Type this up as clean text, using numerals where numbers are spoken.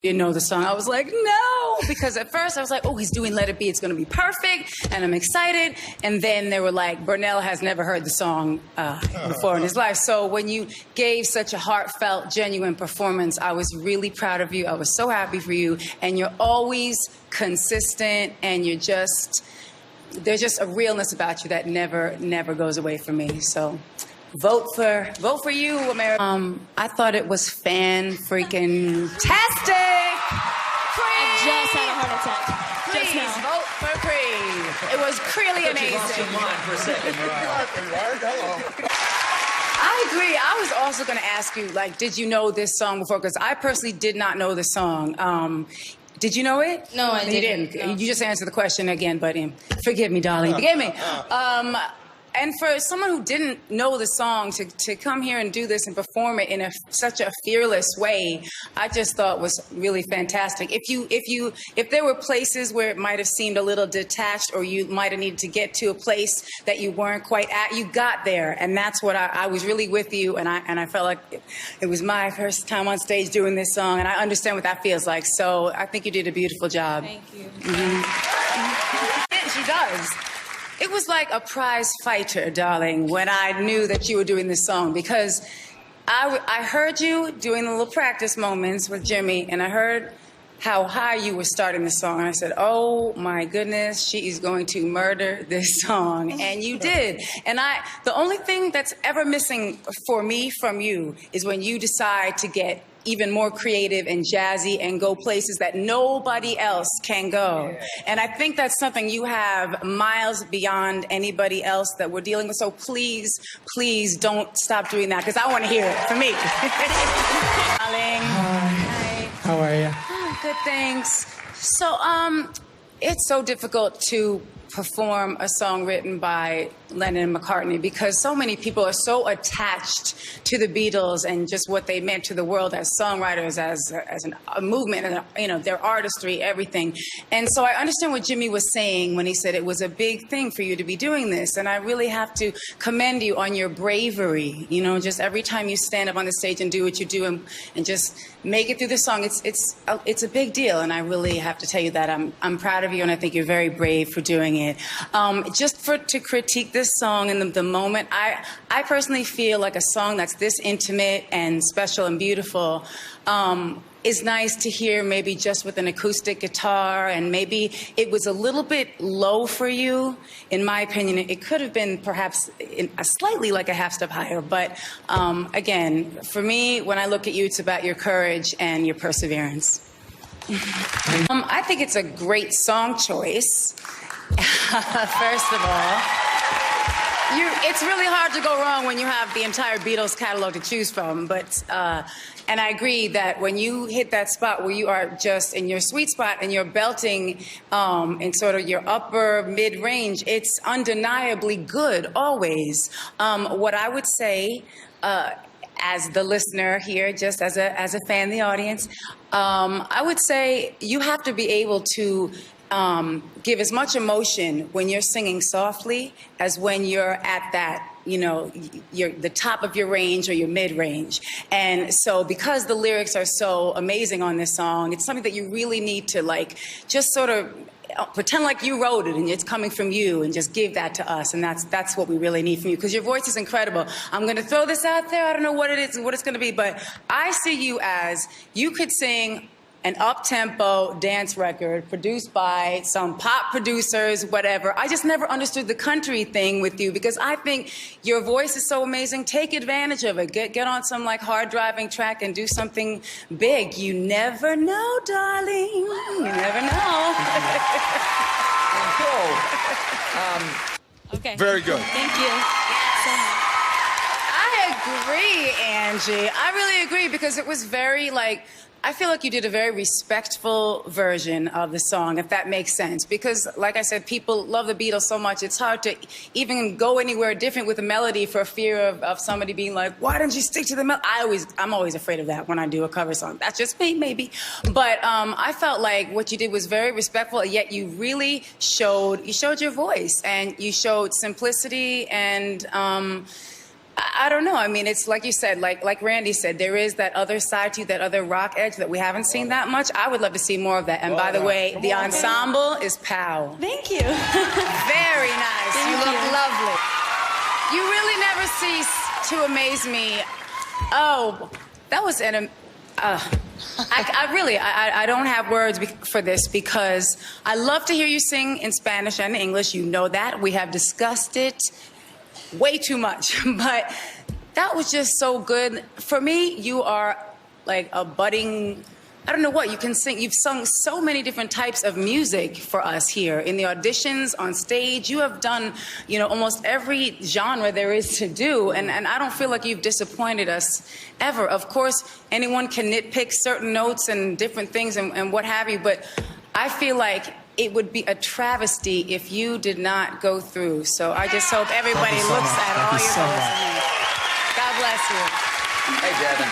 didn't know the song. I was like, no, because at first I was like, oh, he's doing Let It Be. It's going to be perfect, and I'm excited. And then they were like, Burnell has never heard the song before in his life. So when you gave such a heartfelt, genuine performance, I was really proud of you. I was so happy for you. And you're always consistent, and you're just, there's just a realness about you that never goes away from me. So vote for you, America. I thought it was fan-freaking-tastic. I just had a heart attack. Please vote for Creed. It was really amazing. Lost your mind for a second, Mariah. I agree. I was also going to ask you, like, did you know this song before? Because I personally did not know the song. Did you know it? No, I didn't. You didn't. No. You just answered the question again, but forgive me, darling. Forgive me. And for someone who didn't know the song to come here and do this and perform it in such a fearless way, I just thought was really fantastic. If there were places where it might have seemed a little detached, or you might have needed to get to a place that you weren't quite at, you got there, and that's what I was really with you, and I felt like it was my first time on stage doing this song, and I understand what that feels like. So I think you did a beautiful job. Thank you. Mm-hmm. She does. It was like a prize fighter, darling, when I knew that you were doing this song, because I heard you doing the little practice moments with Jimmy, and I heard how high you were starting the song. And I said, oh my goodness, she is going to murder this song. And you did. And the only thing that's ever missing for me from you is when you decide to get even more creative and jazzy and go places that nobody else can go. And I think that's something you have miles beyond anybody else that we're dealing with. So please, please don't stop doing that, because I want to hear it for me. Darling. Hi. How are you? Oh, good, thanks. So, it's so difficult to perform a song written by Lennon and McCartney, because so many people are so attached to the Beatles and just what they meant to the world as songwriters, as a movement, and their artistry, everything. And so I understand what Jimmy was saying when he said it was a big thing for you to be doing this, and I really have to commend you on your bravery. Just every time you stand up on the stage and do what you do and just make it through the song, it's a big deal, and I really have to tell you that I'm proud of you, and I think you're very brave for doing it. To critique this song in the moment, I personally feel like a song that's this intimate and special and beautiful is nice to hear maybe just with an acoustic guitar, and maybe it was a little bit low for you. In my opinion, it could have been perhaps slightly like a half step higher, but again, for me, when I look at you, it's about your courage and your perseverance. I think it's a great song choice. First of all, it's really hard to go wrong when you have the entire Beatles catalog to choose from. But and I agree that when you hit that spot where you are just in your sweet spot and you're belting in sort of your upper mid-range, it's undeniably good always. What I would say, as the listener here, just as a fan of the audience, I would say you have to be able to give as much emotion when you're singing softly as when you're at that, you're the top of your range or your mid-range. And so because the lyrics are so amazing on this song, it's something that you really need to just sort of pretend like you wrote it and it's coming from you, and just give that to us. And that's what we really need from you, because your voice is incredible. I'm going to throw this out there. I don't know what it is and what it's going to be, but I see you as, you could sing an up-tempo dance record produced by some pop producers, whatever. I just never understood the country thing with you, because I think your voice is so amazing. Take advantage of it. Get on some hard-driving track and do something big. You never know, darling. You never know. Cool. Okay. Very good. Thank you so much. I agree, Angie. I really agree, because it was very I feel like you did a very respectful version of the song, if that makes sense. Because, like I said, people love the Beatles so much, it's hard to even go anywhere different with a melody for fear of somebody being like, why don't you stick to the melody? I'm always afraid of that when I do a cover song. That's just me, maybe. But I felt like what you did was very respectful, yet you really showed your voice, and you showed simplicity, and I don't know. I mean, it's like you said, like Randy said, there is that other side to you, that other rock edge that we haven't seen that much. I would love to see more of that. And by the way, the ensemble is pow. Thank you. Very nice. You look lovely. You really never cease to amaze me. Oh, that was an... I don't have words for this because I love to hear you sing in Spanish and English. You know that. We have discussed it way too much. But that was just so good. For me, you are like a budding... I don't know what you can sing. You've sung so many different types of music for us here in the auditions, on stage. You have done, you know, almost every genre there is to do, and I don't feel like you've disappointed us ever. Of course, anyone can nitpick certain notes and different things and what have you, but I feel like it would be a travesty if you did not go through. So I just hope everybody looks at all your goals. God bless you. Hey, Devin.